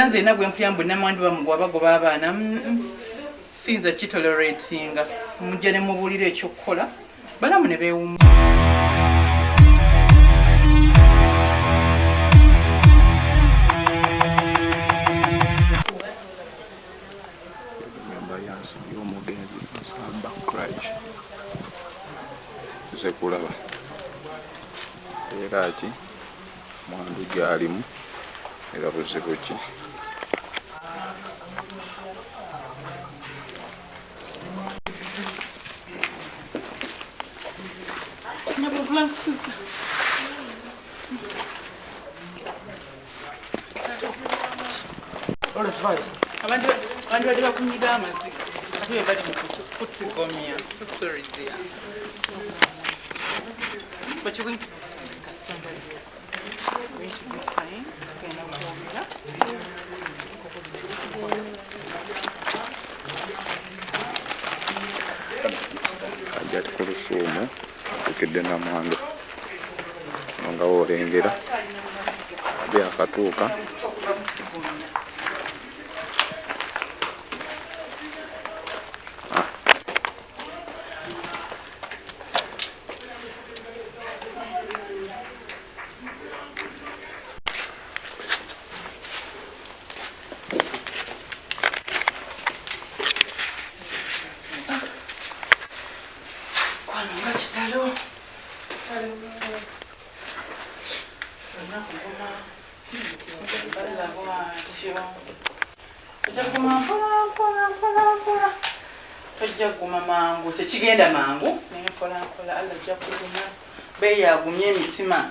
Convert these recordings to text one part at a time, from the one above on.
Nze na gwe mpyambu namwandu wabagoba abaana sinza kitoleratinga mujja ne mubulira ekyokukola balamu ne beewuma. Kulaba era ati mwandu gyalimu era buzibu ki. Abantu bali bakunyiga amazzi ate be bali mu kutigomya. So sorry dear. But you're going to be fine. Okay, no problem. Ajati ku lusuumu atukidde namwandu nga wolengera abe akatuuka tojaguma mangu tekigenda mangu naye mpolampola alla ajja kuguma beeyagumya emitima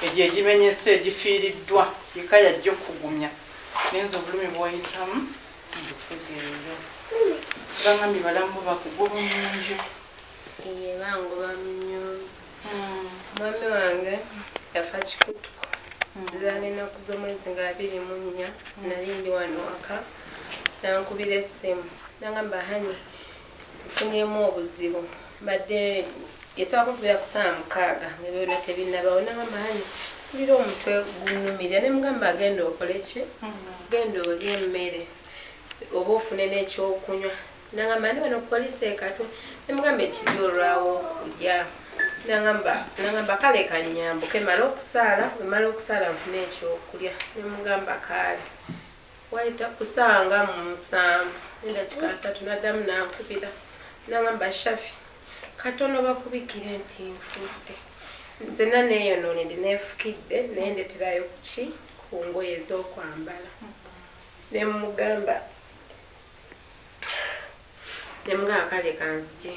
egyo egimenyese egifiiriddwa yeka yajja okugumya nenza obulumi bw'oyitamu mbitegeeyo bangambye balamu bakugoba munju iye bangoba munyumba mwami wange yafa kikutuko zana ennaku z'omwezi nga 24 nali ndi wano waka nankubira essimu nangamba hani nfunyemu obuzibu badde yesobola kunkubira ku saa 6 nga byonna tebinnabawo nangamba hani mpulira omutwe gunnumira ne mugamba agenda okole ki genda olya emmere oba ofune n'ekyokunywa nangamba ndi wano poliisi ekatwe ne mugamba ekiri olwawo okulya nangamba kale kanyambuke mala okusaala nfune ekyokulya ne mugamba kaale waita kusanga mu 7 endakika 3 naddamu nankubira nangamba Shafi katono bakubikire nti nfudde nzena neeyonoonedde neefukidde naye ndeterayo kuki ku ngoye ez'okwambala ne mugamba kale kanzije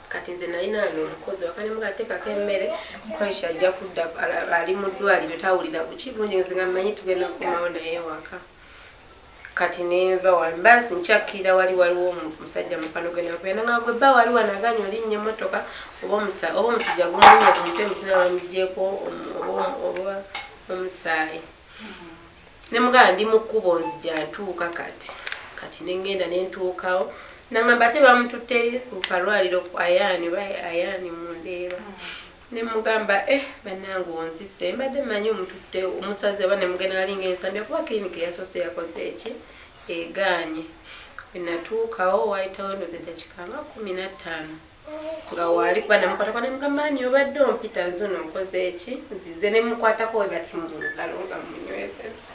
kati nze nalina ano omukozi waka ne mugamba teekako emmere kwaisha ajja kudda ali mu ddwaliro tawulira kuki bulungi nze nga mmanyi tugenda kukomawo naye waka kati neva wambasi nchakkira waliwo omusajja mukano gena kwenda nga gwe bba wali wanaganya olinnya motoka oba omusajja gumulinya ku mutwe musina wamujjeeko oba omusaayi ne mugamba ndi mu kkubo nzija ntuuka kati nengenda nentuukawo nangamba ate bamututte ku kalwaliro ku ayani mundeeba ne mugamba bannange onzise mbadde mmanyi omututte omusaze oba ne mugenda alinga ensambya kuba klinika yasoose yakoze eki eganye wenatuukawo wayitawo ndoze eddakika nga 15 nga waali kuba namukwatako ne mugamba ani obadde ompita zono nkoze eki nzize ne mukwatako we bati mu ngalo nga munywezezza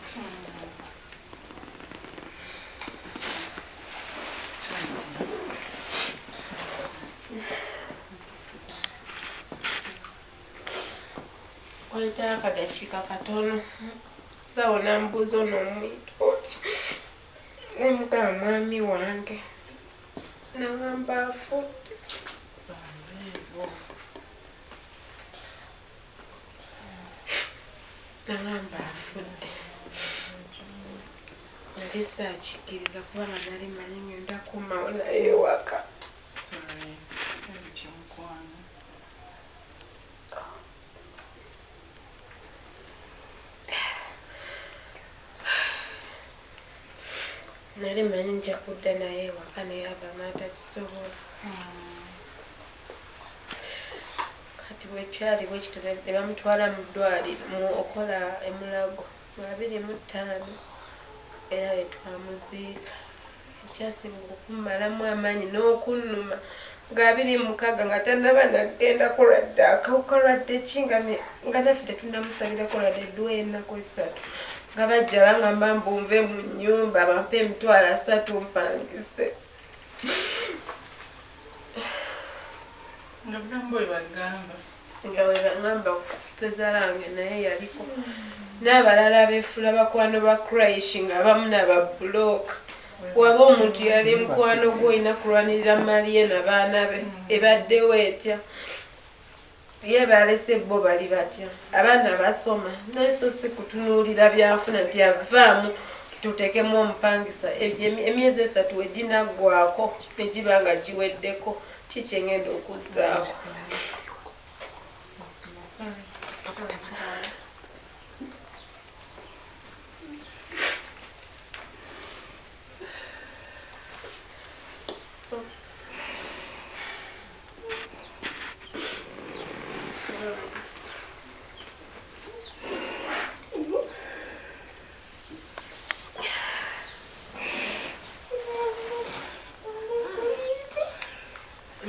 Walita akadakika katono sawa nambuuza n'omuyita oti ne mugamba mwami wange nagamba afudde nali saakikkiriza kubanga nali manyi ngenda kumawo naye waka nali manyi nja kudda naye waka naye agamba atakisobola kati bwekyali bwekito ne bamutwala mu ddwaliro okola emulago 25 era wetwamuziika ekyasibuka okumalamu amaanyi n'okunnuma nga 26 nga tannaba nagenda kulwadde akawuka lwadde ki nga naffe tetunnamusabirako lwadde edduwa ennaku 3 nga bajja bangamba mbunve mu nnyumba bampe emitwalo 3 mpangise nga bugamba bwe bagamba nga bwe bagamba tezalange naye yaliko n'abalala abeefula bakwano ba Christ nga abamu n'ababulooka waba omuntu yali mukwano gw'olina kulwanirira maliye n'abaana be ebaddewo etya ye balese bo bali batya abaana basoma naye so si kutunuulira byanfuna nti avaamu tutekemu omupangisa emyezi 3 weginaggwako negiba nga giweddeko kikyengenda okuzzaawo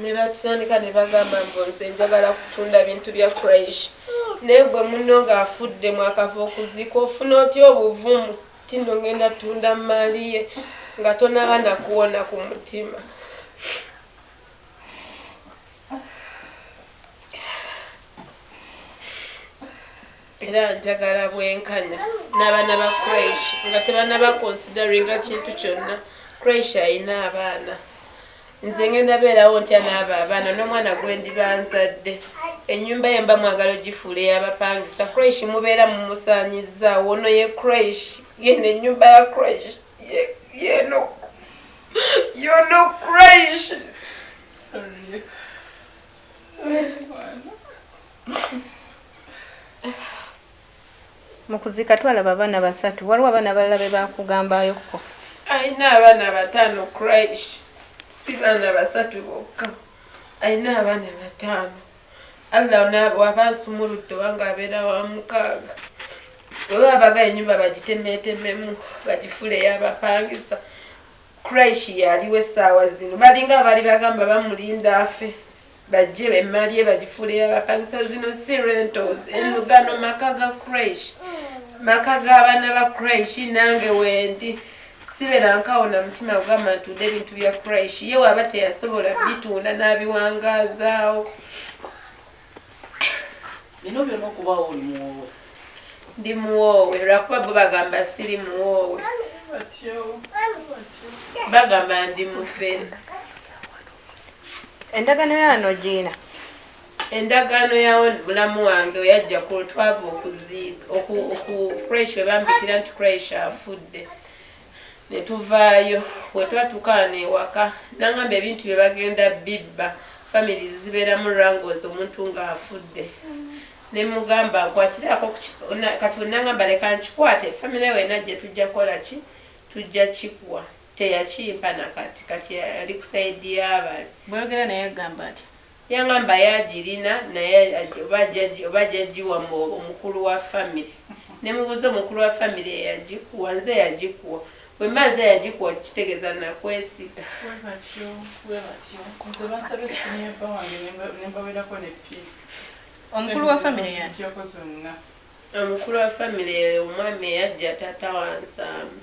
ne batandika ne bagamba nze njagala kutunda bintu bya Christ naye gwe munno ng'afudde mwakava okuziika ofuna otya obuvumu tino ngenda tunda maliye nga tonaba nakuwona ku mutima era njagala bwenkanya n'abaana ba Christ nga tebanaba consideringa kintu kyonna Christ ayina abaana nze ngenda beerawo ntya n'abo abaana n'omwana gwe ndibanzadde ennyumba ye mba mwagala ogifuula ey'abapangisa Christ mubeera mumusaanyizzaawo ono ye Christ yeno ennyumba ya Christ yono Christ mukuziika twalaba abaana 3 waliwo abaana balala be bakugambayoko ayina abaana 5 Christ si baana 3 bokka ayina abaana 5 Allah nabo abansumuludde wange abeera wa 6 bwe babaga ennyumba bagitemeetememu bagifule y'abapangisa Christ yaliwo essaawa zino balinga abali bagamba bamulinda afe bajje bemmalye bagifule y'abapangisa zino si rentals ennugano maka ga Christ maka g'abaana ba Christ nange wendi sibera nkawona mutima gugamba ntudde ebintu bya Christ ye waba teyasobola bitunda n'abiwangazaawo bino byonna okubawo oli muwoowe ndi muwoowe lwakuba bo bagamba siri muwoowe bagamba ndi mufe endagaano yano giina endagaano yawo mulamu wange oyajja ku twava okuziika Christ we bambikira nti Christ afudde ne tuvaayo we twatuukana n'ewaka nangamba ebintu bye bagenda bibba family zibeeramu rangozi omuntu ng'afudde ne mugamba nkwatirako kati nangamba leka nkikwate family we najje tujja kola ki tujja kikuwa teyakimpa nakati kati ali ku saidi y'abali bwogera naye agamba ati yangamba yagirina naye oba jajjiwa omukulu wa family ne mubuuza omukulu wa family eyagikuwa nze yagikuwa bwe mba nze yagikuwa kitegeeza nakwesiga omukulu wa family yange omukulu wa family omwami yajja taata wansambu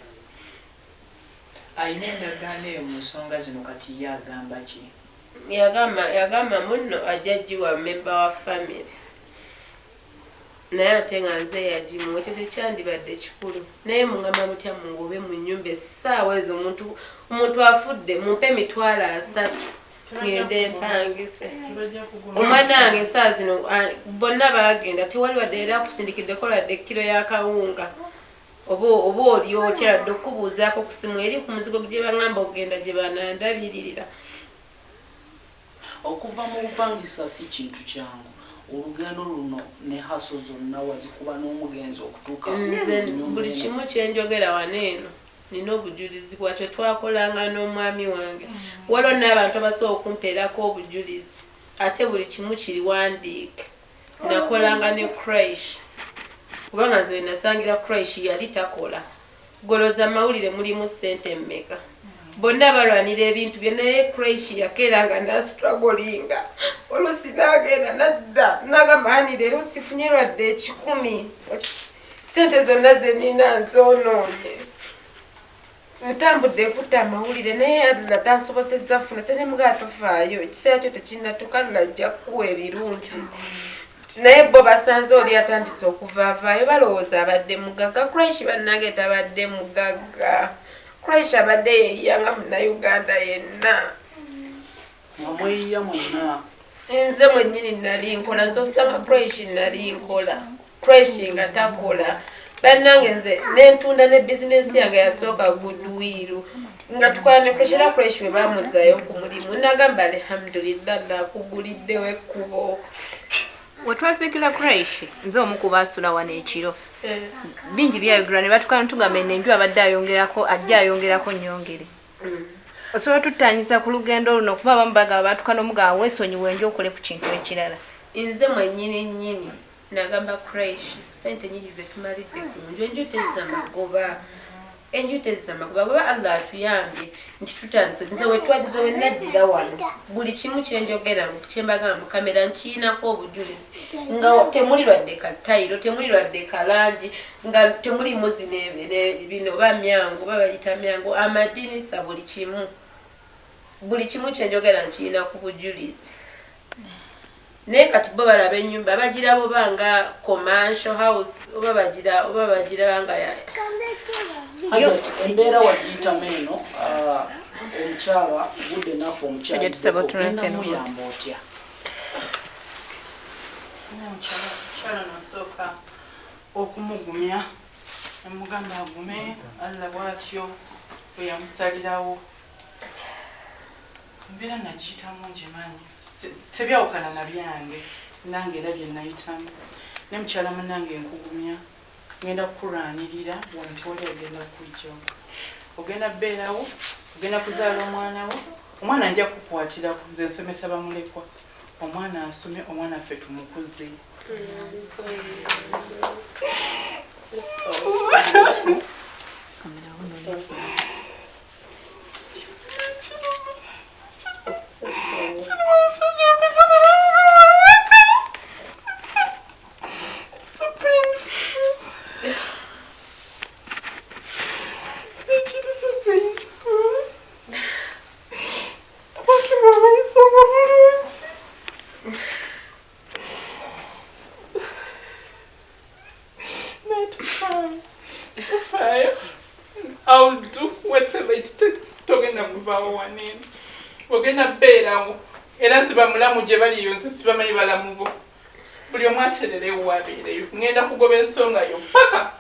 ayina endagaano eyo mu nsonga zino kati ye agamba ki yagamba muno ajajjiwa memba wa family naye ate nga nze yagimuwa ekyo tekyandibadde kikulu naye mungamba mutya mungobe mu nnyumba essaawa ezo omuntu afudde mumpe emitwalo 3 ngende empangise omwana wange saa zino bonna bagenda tewali wadde era akusindikiddeko ladde kilo y'akawunga oba oli otya ladde okubuuzaako ku simu eri ku muzigo gye baŋŋamba okugenda gye banandabiririra okuva mu bupangisa si kintu kyangu olugendo luno ne haso zonna wazikuba n'omugenzi okutuuka nze buli kimu kyenjogera waneeno nina obujulizi bwakyo twakolanga n'omwami wange waliwo n'abantu abasobola okumpeerako obujulizi ate buli kimu kiriwandiike nakolanga ne Christ kubanga nze we nasangira Christ yali takola goloza mawulire mulimu ssente mmeka bonna balwanira ebintu bye naye creche yakeera nga nastrugglinga olusi nagenda nadda nagamba hani leero sifunye lwadde 10 ssente zonna zenina nzoonoonye ntambudde nkutta amawulire naye alula tansobosezza funa se nemugaa tofaayo ekiseera kyo tekinnatuuka alula ajja kukuwa ebirungi naye bo basanze oli atandise okuvaavaayo balowooza abadde mugagga creche bannange tabadde mugagga creche abadde yeeyanga munnayuganda yenna amweyiya mwenna nze mwennyini nali nkola nsosama creche nali nkola creche nga takola bannange nze nentunda ne bizinesi yange yasooka goodwill nga tukola ne creche era creche bwe bamuzaayo ku mulimu nagamba alhamdulillah nakuguliddewo ekkubo wetwazikira creche nze omu ku baasula wano ekiro bingi byayogera ne batukana tugamba enenju abadde ajja ayongerako nnyongere osobola tuttaanyiza ku lugendo luno kuba abamu bagaba batukana omugaba weesonyiwa enju okole ku kintu ekirala nze mwennyini nnyini nagamba creche sente nyingi zetumalidde ku nju enju tezamagoba enju tezamagoba bweba allah atuyambye nti tutandise nze wetwagize wenaddira wano buli kimu kyenjogera kyembagamba mu kamera nkiinako obujulizi nga temuli lwadde katayiro temuli lwadde kalangi nga temulimu bino oba myango oba bayita myango amadinisa buli kimu kyenjogera nkiina ku bujulizi naye kati bo balaba ennyumba bagirabo banga commercial house oba bagira banga embeera wagiyitamu eno omukyala budde naffe omukyalaogenda otya omukyala nasooka okumugumya emugamba agume alla bwatyo bwe yamusalirawo embeera nagiyitamu ngimanyi tebyawukana na byange nange era bye nayitamu ne mukyala munange enkugumya ngenda kukulwanirira wanti oli agenda kujjawo ogenda beerawo ogenda kuzaala omwana wo omwana nja kukwatirako nze nsomesa bamulekwa omwana asome omwana ffe tumukuze I'll do whatever it takes togenda kuvaawo wanene ogenda beerawo era nziba mulamu gye baliyo nze sibamanyi balamu bo buli omu atererewo abeereyo ngenda kugoba ensonga yo paka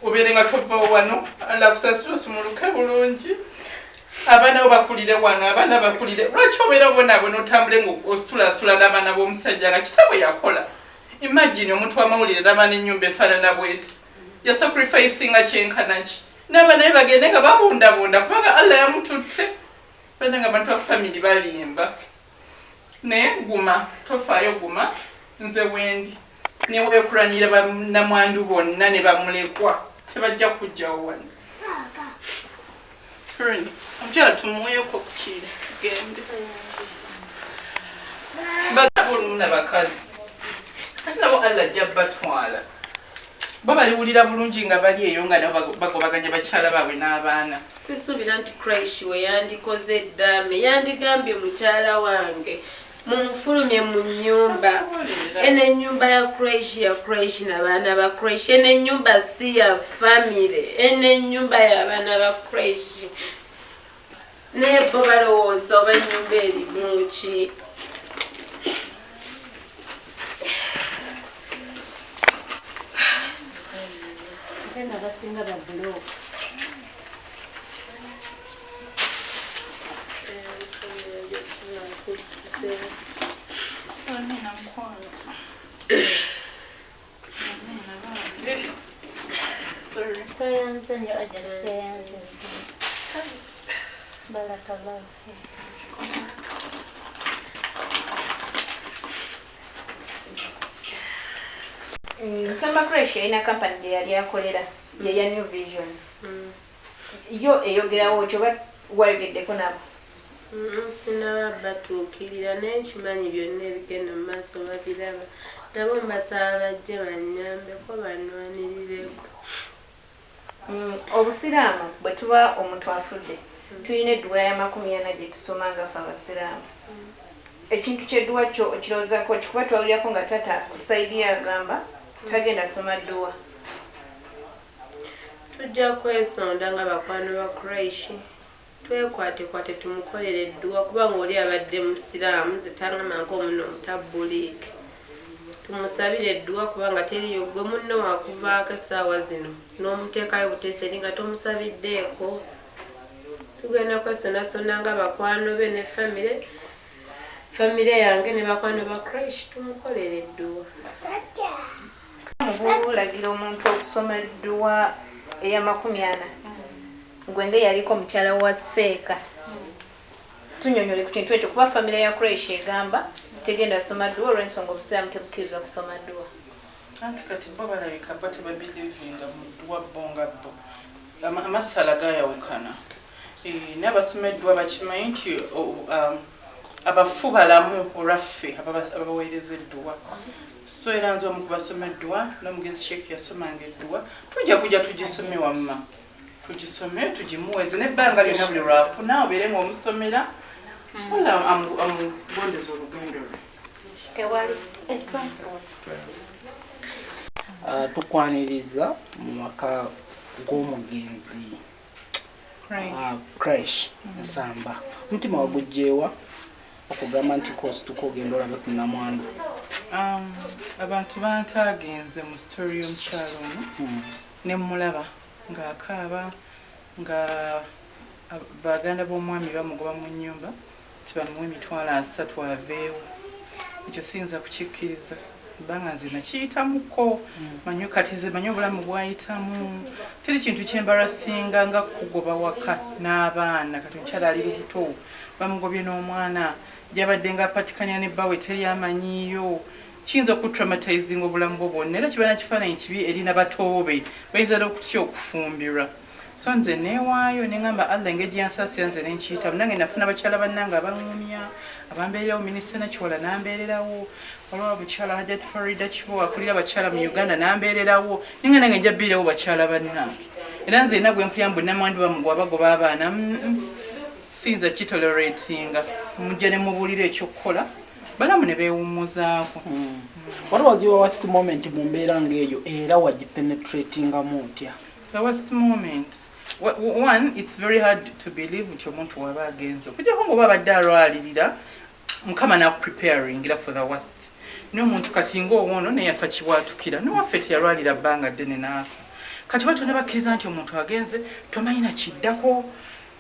obeere nga tovaawo wano alla kusasira osumuluke bulungi abaana bo bakulire wano abaana bakulire lwaki obeera obonaabona otambule ngaosulasula n'abaana b'omusajja nga kitabwe yakola imagine omuntu wamawulire n'abaana ennyumba efaanana bweti yasacrificinga kyenkanaki n'abaana naye bagende nga babundabunda kubanga allah yamututte bana nga bantu ba family balimba naye guma tofaayo guma nze wendi neweekulanyira bannamwandu bonna ne bamulekwa tebajja kujjawo wano omukyala tumuweeko kukiri tugende bagabulumuna bakazi ate nabo allah ajja batwala bo baliwulira bulungi nga bali eyo nga nabo bagobaganya bakyala baabwe n'abaana sisuubira nti creche we yandikoze eddaame yandigambye mukyala wange mumufulumye mu nnyumba eno ennyumba ya creche n'abaana ba creche eno ennyumba si ya famire eno ennyumba y'abaana ba creche naye bo balowooza oba ennyumba erimu ki abasinga babuloka Nsamba creche yalina kampani gye yali akolera ya New Vision. Yo eyogerawo kyoba wayogeddeko nabo? Sinaba batuukirira naye nkimanyi byonna ebigenda mu maaso babiraba. Nabo mbasaba bajje bannyambeko banwanirireeko. Obusiraamu bwe tuba omuntu afudde tulina edduwa ya 40 gye tusoma nga ffe abasiraamu. Ekintu ky'edduwa kyo okirowoozako kikuba twawulirako nga tata kusaidia agamba tagenda asoma dduwa. Tujja kwesonda nga bakwano ba Quraish. Twekwatekwate tumukolere edduwa kubanga oli abadde musiraamu zitangama nk'omuno omutabbuliiki. Tumusabire edduwa kubanga teriyo gwe munno wakuvaako essaawa zino n'omuteekayo buteeseri nga tomusabiddeeko. Tugenda kwesonasona nga bakwano be ne famire yange ne bakwano ba Quraish tumukolere edduwa. Mubulagira omuntu okusoma edduwa eya 40 ngwenge yaliko mukyala wa Seeka. Tunyonyole ku kintu ekyo kuba famire ya Quraish egamba tegenda asoma dduwa olw'ensonga obusiraamu tebukkiriza kusoma dduwa. Anti kati bo balabika bo tebabilivinga mu dduwa bonga bo. Amasala gayawukana. N'abasoma edduwa bakimanyi nti abafu balamu olwaffe abaweereza edduwa. So era nze omu kubasoma edduwa n'omugenzi Sheikh yasomanga edduwa tujja kujja tugisome wamma. Tugisome tugimuweze n'ebbanga lyonna buli lwafuna obeere ng'omusomera wala amugondeza olugendo lwe. Tewali tukwaniriza mu maka g'omugenzi Quraish Nsamba. Omutima wagujjeewa okugamba nti kosi tukogenda olabe ku Namwandu? Abantu bantaagenze mu story y'omukyalo ono ne mulaba ng'akaaba nga baganda b'omwami bamugoba mu nnyumba tibamuwe $300 aveewo. Ekyo siyinza kukikkiriza kubanga nze nakiyitamuko manyi kati nze manyi obulamu bwayitamu. Teri kintu kyembarasinga nga kugoba waka n'abaana. Kati omukyala ali lubuto bamugobye n'omwana gyabadde nga apatikanya ne bbawe teri amanyiyo. Kiyinza okutraumatizinga obulamu bwo bwonna era kiba nakifaananyi kibi eri n'abatoobe bayinza n'okutya okufumbirwa. So nze neewaayo ne ngamba Allah engeri yansaasira nze ne nkiyitamu. Nange nafuna abakyala bannange abaŋŋumya abambeererawo. Minisita Nakiwala n'ambeererawo. Waliwo omukyala Hajjat Farida Kibo akulira abakyala mu Uganda n'ambeererawo. Ninga nange nja bbiirawo bakyala bannange. Era nze nagwe mpulira mbu Namwandu bamugwa bagoba abaana. Siyinza kitoleratinga. Mujja ne mubuulira ekyokukola balamu ne beewummuzaako. What was your worst moment mu mbeera ng'eyo era wagipenetratingamu otya? The worst moment. One, it's very hard to believe nti omuntu waba agenze. Okujjako ng'oba abadde alwalirira Mukama nakupreparingira for the worst. N'omuntu kati ng'owoono naye yafa kibwatukira. N'owaffe teyalwalira bbanga ddene n'afa. Kati batona bakkiriza nti omuntu agenze tomanyi na kiddako.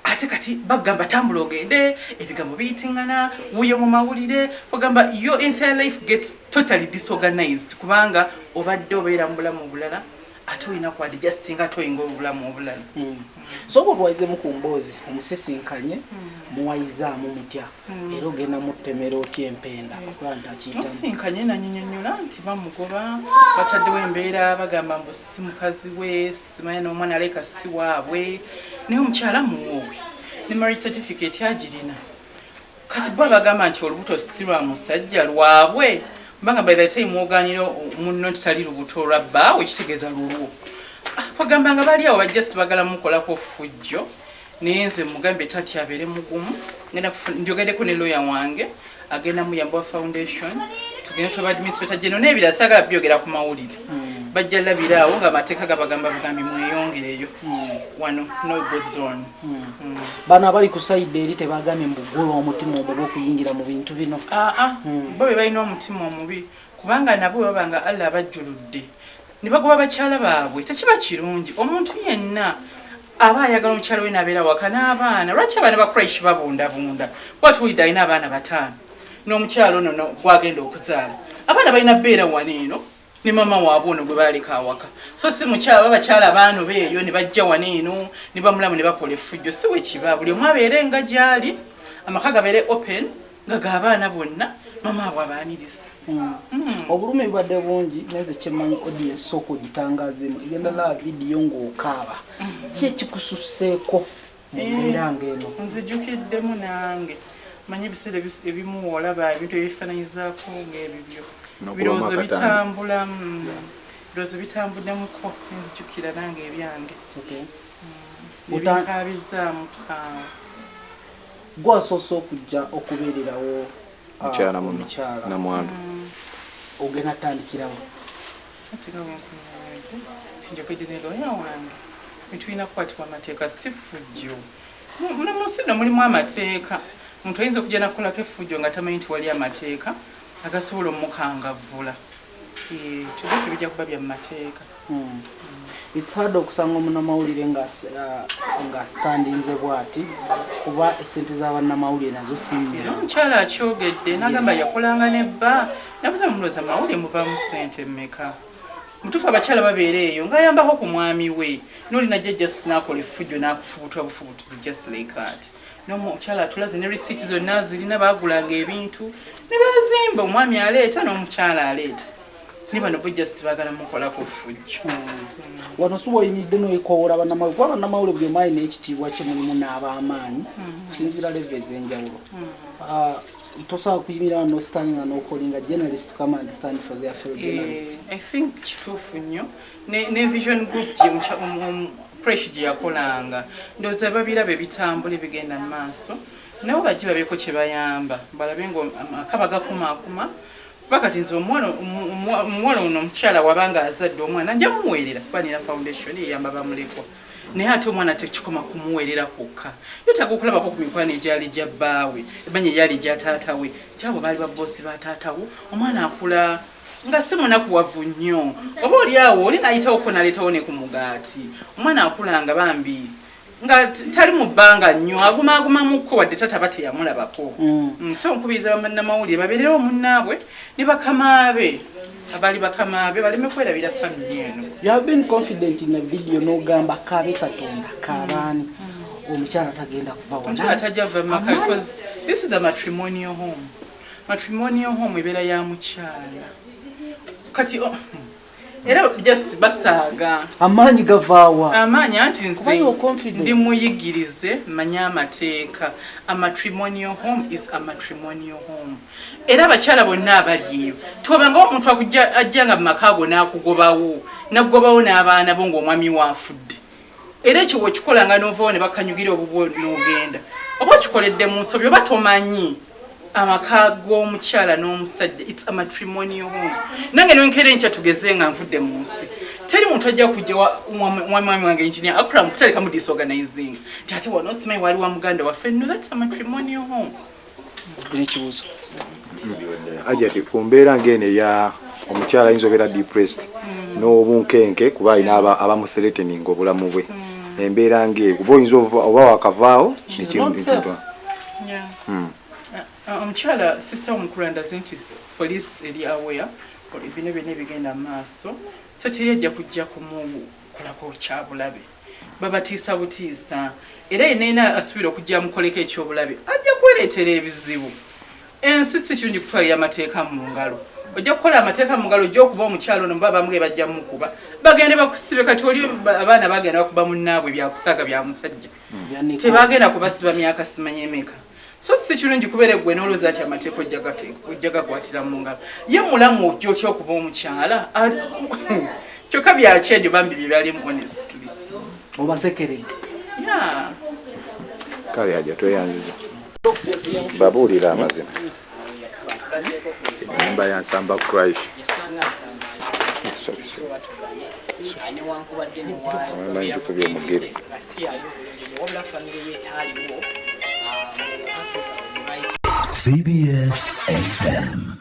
Ate kati bagamba tambula ogende ebigambo biyitingana wuyo mu mawulire bagamba your entire life gets totally disorganized kubanga obadde obeera mu bulamu obulala ate olina ku adjustinga ate oyinga obulamu obulala. So bw'otwayize ku mboozi omusisinkanye muwayizaamu mutya era ogenda mutemera otya empenda okuba nti akiyitamu? Musisinkanye nannyonnyola nti bamugoba bataddewo embeera bagamba mbu si mukazi we simanya n'omwana aleka si waabwe naye omukyala muwoowe ne marriage certificate agirina. Kati bo bagamba nti olubuto si lwa musajja lwabwe mbanga by the time mwoganira munno titali lubuto lwa bbaawe kitegeeza lulwo. Bagamba nga bali awo bajja sibagala mukolako fujjo naye nze mugambe tati abeere mugumu. Njogeddeko ne lawyer wange agenda mu Yambwa Foundation tugenda tuba administrator general n'ebira saagala byogera ku mawulire. Bajja labiraawo nga amateeka gabagamba bugambi mweyongereyo wano no good zone. Bano abali ku sayidi eri tebagambye mbugula omutima omubi okuyingira mu bintu bino? Bo be balina omutima omubi kubanga nabo babanga Allah abajjuludde ne bagoba bakyala baabwe. Tekiba kirungi omuntu yenna aba ayagala omukyala we n'abeera waka n'abaana. Lwaki abaana ba Quraish babundabunda? Watuwulidde alina abaana 5 n'omukyala ono gwagenda okuzaala abaana balina bbeera waneeno ne mama waabwe ono gwe baaleka awaka. So si mukyala bakyala abaana beeyo ne bajja waneeno ne bamulamu ne bakola effujjo. Si we kiba buli omu abeere nga gy'ali amaka gabeere open nga g'abaana bonna mama abo abaaniriza obulumi bwadde bungi nenze kyemanyi audience soko gitangaazemu egenda la vidiyo ng'okaaba ki ekikususseeko mu mbeera ng'eno nzijukiddemu nange manyi ebiseera ebimu olaba ebintu ebifaananyizaako ng'ebibyo birowoozo bitambula birowoozo bitambuddemuko nenzijukira nange ebyange ebinkaabizaamu kaawa gwasoose okujja okubeererawo mukyala muno namwandu ogenda tandikirawo tinjokedde ne looya wange bitulina kukwatibwa amateeka si ffujjo mu nsi no mulimu amateeka omuntu ayinza okujja nakukolako effujjo nga tamanyi nti wali amateeka agasobola omukangavvula tulife bijja kuba bya mumateeka it's hard okusanga omunnamawulire nga standinze bwati kuba esente z'abannamawulire nazo sinnya omukyala akyogedde n'agamba yakolanga nebba nabuza mulooza mawulire muvaamu ssente mmeka mutuufu abakyala babeera eyo ng'ayambako ku mwami we n'olina jja just n'akola effujjo n'akufubutwa bufubutuzi just like that n'omukyala atulaze ne risiiti zonna zirina baagulanga ebintu ne bazimba omwami aleeta n'omukyala aleeta ne bano bo just baagala mukolako ffujjo wano si woyimiridde n'oyikoowola bannamawulire kuba bannamawulire buli mwali n'ekitiibwa kye mulimu n'ab'amaanyi okusinziira leve ez'enjawulo tosobola kuyimirira no standing and calling journalist to come and stand for their fellow journalists. I think kituufu nnyo ne vision group gye fresh gye yakolanga ndowooza babirabe bitambula bigenda mu maaso nabo bajje babeeko kye bayamba balabe ng'akaba gakumaakuma bakati nze omuwala ono omukyala wabanga azadde omwana nja mumuweerera kuba nina foundation eyamba bamulekwa naye ate omwana tekikoma kumuweerera kwokka yetaaga okulabako ku mikwano egyali gya bbaawe emanya eyali gya taatawe kyabo baali babboosi ba taatawo omwana akula nga si munakuwavu nnyo oba oli awo oli nayitawoko naleetawo ne ku mugaati omwana akula nga bambi nga tali mu bbanga nnyo agumagumamukko wadde tata bateyamulabako so nkubiriza bannamawulire babeerewo munnaabwe ne bakamaabe abali bakamaabe baleme kwerabira family eno. You have been confident in the video n'ogamba kaabe katonda kaabaani omukyala tagenda kuva omukyala tajja va maka because this is a matrimonial home. Matrimonial home ebeera ya mukyala kati era just basaaga amaanyi gavaawa amaanyi anti nze ndi muyigirize manya amateeka. A matrimonial home is a matrimonial home. Era abakyala bonna abaliyo tobanga omuntu ajja nga mumaka go n'akugobawo nakugobawo n'abaana bo ng'omwami waafudde era ekyo wekikolanga n'ovaawo ne bakanyugira obubwo n'ogenda oba okikoledde mu nsobi oba tomanyi amaka g'omukyala n'omusajja. It's a matrimonial home. Nange nenkere nkya tugeze nga nvudde mu nsi teri muntu ajja kujja mwami wange engineer akula mu kutaleka mu disorganizing nti ate wano osimanyi wali wa muganda waffe. No, that's a matrimonial home. Ekibuuzo ajati ku mbeera ng'eno ya omukyala ayinza obeera depressed n'obunkenke kuba alina abamuthreatening obulamu bwe embeera ng'eyo kuba oyinza oba wakavaawo nekintu omukyala sister omukulu andaze nti police eri aware bino byonna ebigenda mu maaso so teri ajja kujja kumukolako kyabulabe babatiisa butiisa era yenna asuubira okujja mukoleko ekyobulabe ajja kwereetera ebizibu. Ensi si kirungi kutwalira amateeka mu ngalo. Ojja kukola amateeka mu ngalo ojja okuba omukyalo ono baba bamwe bajja mukuba bagende bakusibe kati oli abaana bagenda bakuba munnaabwe byakusaaga bya musajja tebagenda kubasiba myaka simanye emeka. So si kirungi kubeera gwe n'olowooza nti amateeka ojja gakwatira mu ngalo ye mulamu ojja otya okuba omukyala kyokka byakyejo bambi bye byalimu honestly obasekeredde kale ajja tweyanziza babuulira amazima ennyumba ya Nsamba Christ amanyi tukubye omugere CBS FM.